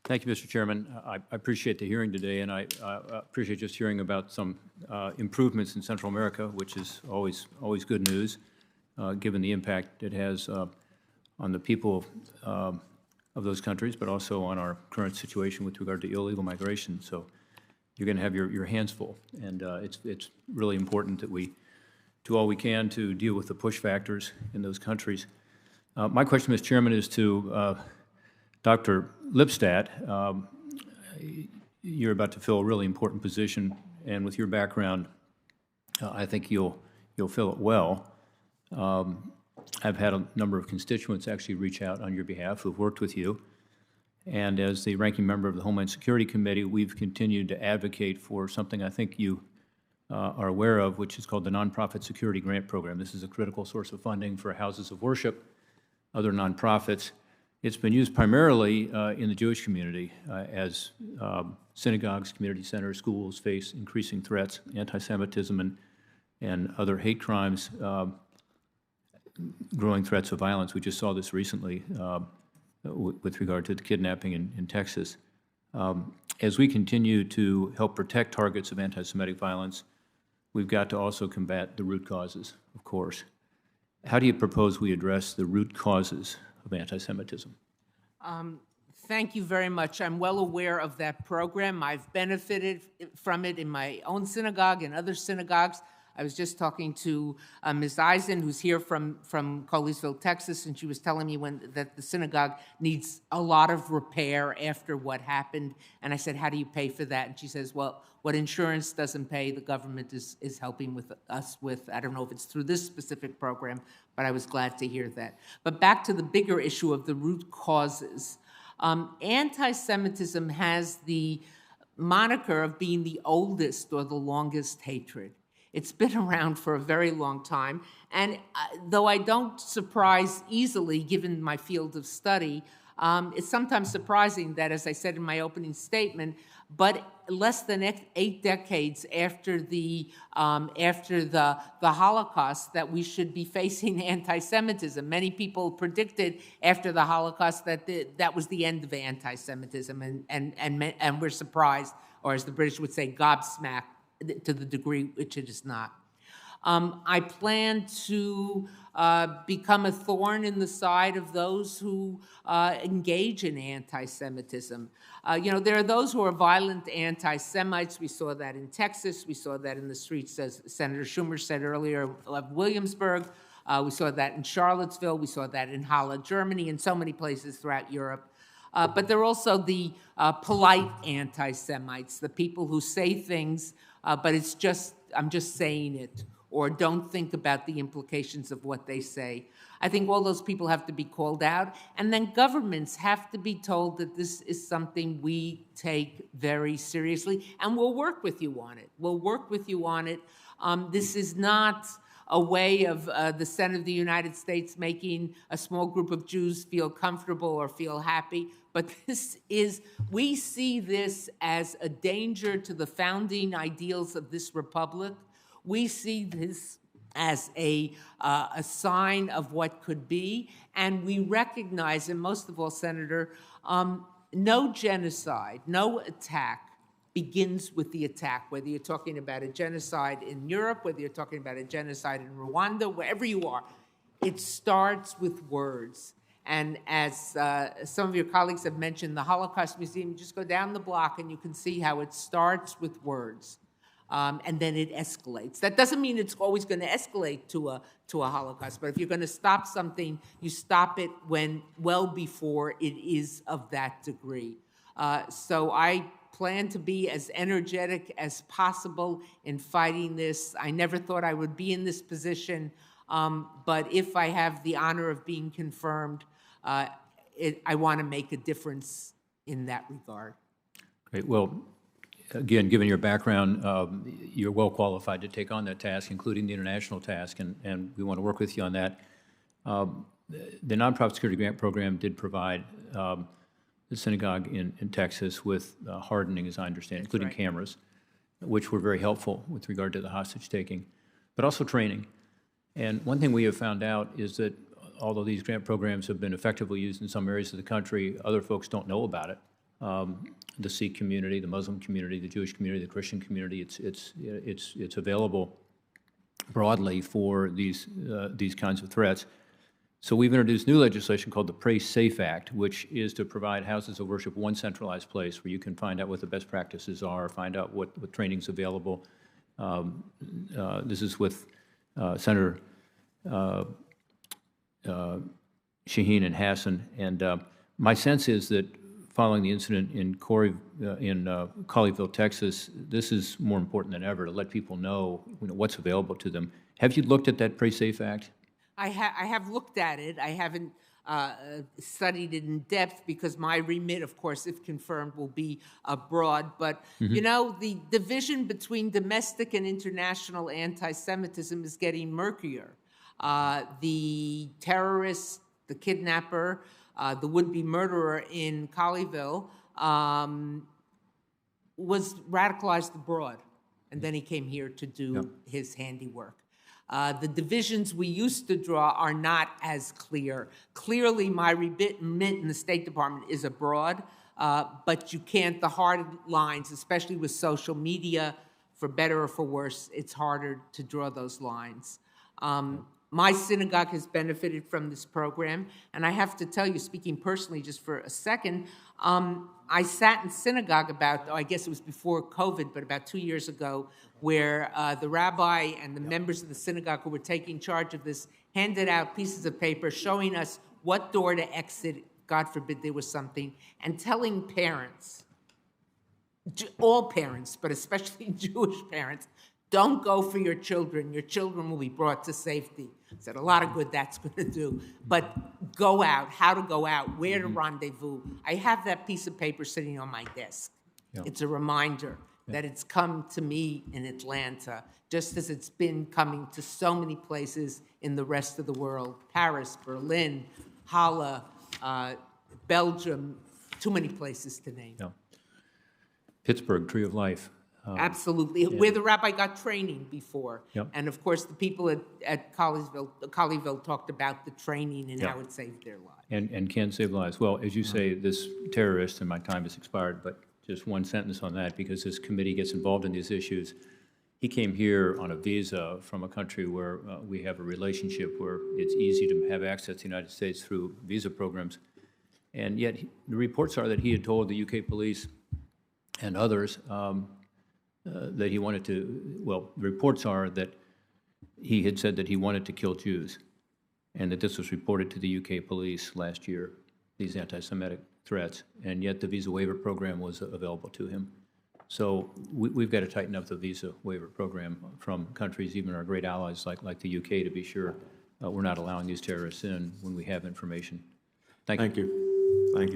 Thank you, Mr. Chairman. I appreciate the hearing today, and I appreciate just hearing about some improvements in Central America, which is always good news, given the impact it has on the people of those countries, but also on our current situation with regard to illegal migration. So you're going to have your hands full, and it's really important that we do all we can to deal with the push factors in those countries. My question, Mr. Chairman, is to Dr. Lipstadt. You're about to fill a really important position, and with your background, I think you'll fill it well. I've had a number of constituents actually reach out on your behalf who've worked with you, and as the ranking member of the Homeland Security Committee, we've continued to advocate for something I think you are aware of, which is called the Nonprofit Security Grant Program. This is a critical source of funding for houses of worship, other nonprofits. It's been used primarily in the Jewish community as synagogues, community centers, schools face increasing threats, anti-Semitism and other hate crimes, growing threats of violence. We just saw this recently with regard to the kidnapping in Texas. As we continue to help protect targets of anti-Semitic violence, we've got to also combat the root causes, of course. How do you propose we address the root causes of anti-Semitism? Thank you very much. I'm well aware of that program. I've benefited from it in my own synagogue and other synagogues. I was just talking to Ms. Eisen, who's here from Colesville, Texas, and she was telling me that the synagogue needs a lot of repair after what happened. And I said, how do you pay for that? And she says, well, what insurance doesn't pay, the government is helping with us with. I don't know if it's through this specific program, but I was glad to hear that. But back to the bigger issue of the root causes. Anti-Semitism has the moniker of being the oldest or the longest hatred. It's been around for a very long time, and though I don't surprise easily, given my field of study, it's sometimes surprising that, as I said in my opening statement, but less than 8 decades after the Holocaust, that we should be facing anti-Semitism. Many people predicted after the Holocaust that that was the end of anti-Semitism, and we're surprised, or as the British would say, gobsmacked, to the degree which it is not. I plan to become a thorn in the side of those who engage in anti-Semitism. There are those who are violent anti-Semites. We saw that in Texas. We saw that in the streets, as Senator Schumer said earlier, of Williamsburg. We saw that in Charlottesville. We saw that in Halle, Germany, and so many places throughout Europe. But there are also the polite anti-Semites, the people who say things, but it's just, I'm just saying it, or don't think about the implications of what they say. I think all those people have to be called out, and then governments have to be told that this is something we take very seriously, and we'll work with you on it. We'll work with you on it. This is not a way of the Senate of the United States making a small group of Jews feel comfortable or feel happy, but we see this as a danger to the founding ideals of this republic. We see this as a sign of what could be, and we recognize, and most of all, Senator, no genocide, no attack begins with the attack, whether you're talking about a genocide in Europe, whether you're talking about a genocide in Rwanda, wherever you are, it starts with words. And as some of your colleagues have mentioned, the Holocaust Museum, you just go down the block and you can see how it starts with words. And then it escalates. That doesn't mean it's always going to escalate to a Holocaust, but if you're going to stop something, you stop it well before it is of that degree. So I plan to be as energetic as possible in fighting this. I never thought I would be in this position, but if I have the honor of being confirmed, I want to make a difference in that regard. Great. Well, again, given your background, you're well qualified to take on that task, including the international task, and we want to work with you on that. The Nonprofit Security Grant Program did provide the synagogue in Texas with hardening, as I understand, including cameras, which were very helpful with regard to the hostage taking, but also training. And one thing we have found out is that although these grant programs have been effectively used in some areas of the country, other folks don't know about it. the Sikh community, the Muslim community, the Jewish community, the Christian community. It's available broadly for these kinds of threats. So we've introduced new legislation called the Pray Safe Act, which is to provide houses of worship one centralized place where you can find out what the best practices are, find out what training's available. This is with Senator Shaheen and Hassan, and my sense is that following the incident in Colleyville, Texas, this is more important than ever to let people know, what's available to them. Have you looked at that Pray Safe Act? I have looked at it. I haven't studied it in depth because my remit, of course, if confirmed, will be abroad. But, you know, the division between domestic and international anti-Semitism is getting murkier. The terrorist, the kidnapper, the would-be murderer in Colleyville was radicalized abroad, and then he came here to do his handiwork. The divisions we used to draw are not as clear. Clearly, my remit in the State Department is abroad, but you can't, the hard lines, especially with social media, for better or for worse, it's harder to draw those lines. My synagogue has benefited from this program, and I have to tell you, speaking personally just for a second, I sat in synagogue about, I guess it was before COVID, but about 2 years ago, where the rabbi and the members of the synagogue who were taking charge of this handed out pieces of paper showing us what door to exit, God forbid there was something, and telling parents, all parents, but especially Jewish parents, don't go for your children. Your children will be brought to safety. I said, a lot of good that's going to do. But go out, how to go out, where to rendezvous. I have that piece of paper sitting on my desk. Yeah. It's a reminder that it's come to me in Atlanta, just as it's been coming to so many places in the rest of the world. Paris, Berlin, Halle, Belgium, too many places to name. Yeah. Pittsburgh, Tree of Life. Absolutely, yeah. Where the rabbi got training before. Yep. And of course, the people at Colleyville talked about the training and how it saved their lives. And can save lives. Well, as you say, this terrorist, and my time has expired, but just one sentence on that, because this committee gets involved in these issues. He came here on a visa from a country where we have a relationship where it's easy to have access to the United States through visa programs. And yet, the reports are that he had told the UK police and others that he wanted to, well, the reports are that he had said that he wanted to kill Jews, and that this was reported to the UK police last year, these anti-Semitic threats, and yet the visa waiver program was available to him. So we've got to tighten up the visa waiver program from countries, even our great allies like the UK, to be sure we're not allowing these terrorists in when we have information. Thank you.